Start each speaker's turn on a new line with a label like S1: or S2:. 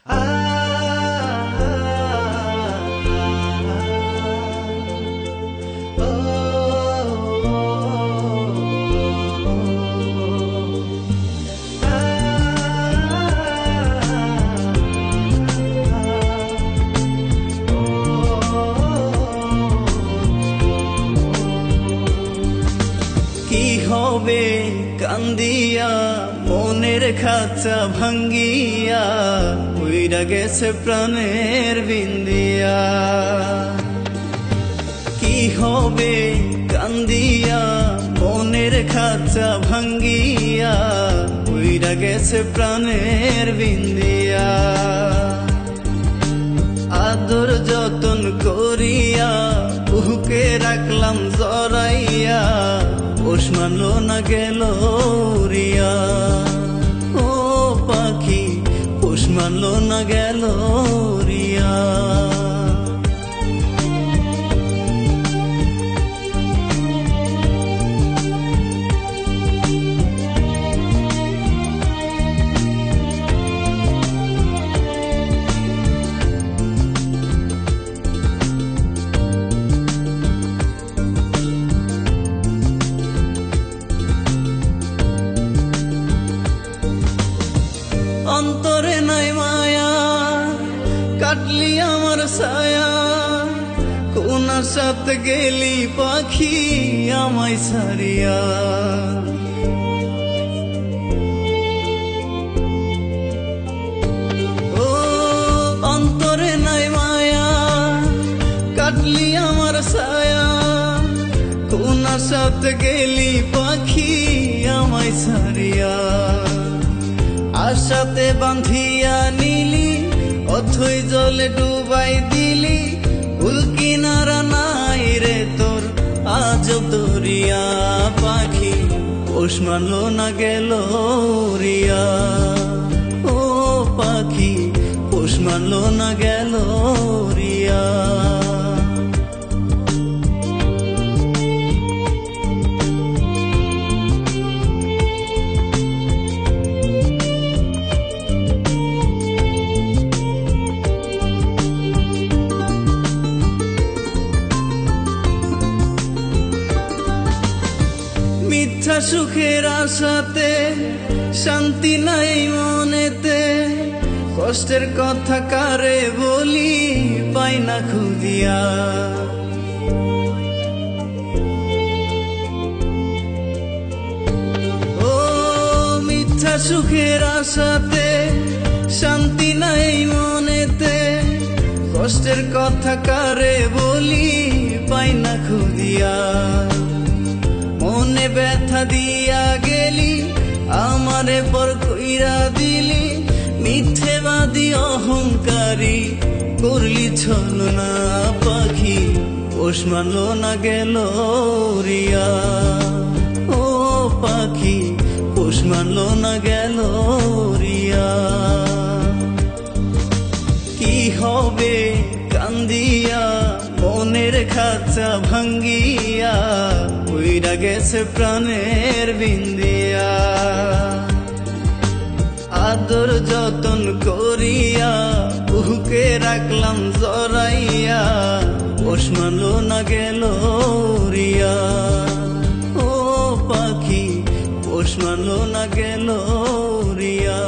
S1: কি হবে কান্দিয়া মনের খাঁচা ভাঙ্গিয়া উইরা গেছে প্রাণের বিন্দিয়া। কি হবে কান্দিয়া মনের খাঁচা ভাঙ্গিয়া উইরা গেছে প্রাণের বিন্দিয়া। আদর যতন করিয়া বুকে রাখলাম জড়াইয়া পোষ মানলো না গেল রিয়া। ও পাখি পোষ মানলো না গেল রিয়া। অন্তরে নাই মায়া কাটলি আমার ছায়া, কোন সাথে গেলি পাখি আমায় ছাড়িয়া। ও অন্তরে নাই মায়া কাটলি আমার ছায়া, কোন সাথে গেলি পাখি আমায় ছাড়িয়া। আশাতে বাঁধিয়া নিলি অথই জলে ডুবাই দিলি, কুল কিনারা নাই রে তোর আজব দরিয়া। পাখি পোষ মানলো না গেল রিয়া। ও পাখি পোষ মানলো না গেল রিয়া। মিথ্যা সুখের আশাতে শান্তি নাই মনেতে, কষ্টের কথা কারে বলি পাই না খুঁজিয়া। ও মিথ্যা সুখের আশাতে শান্তি নাই মনেতে, কষ্টের কথা কারে বলি পাই না খুঁজিয়া। মনে ব্যথা দিয়া গেলি আমারে পর কইরা দিলি, মিথ্যেবাদী অহংকারী করলি ছলনা। পাখি পোষ মানলো না গেল রিয়া। ও পাখি পোষ মানলো না গেল রিয়া। কি হবে কান্দিয়া মনের খাঁচা ভাঙ্গিয়া উইরা গেছে প্রাণের বিন্দিয়া। আদর যতন করিয়া বুকে রাখলাম জড়াইয়া পোষ মানলো না গেল রিয়া। ও পাখি পোষ মানলো না গেল রিয়া।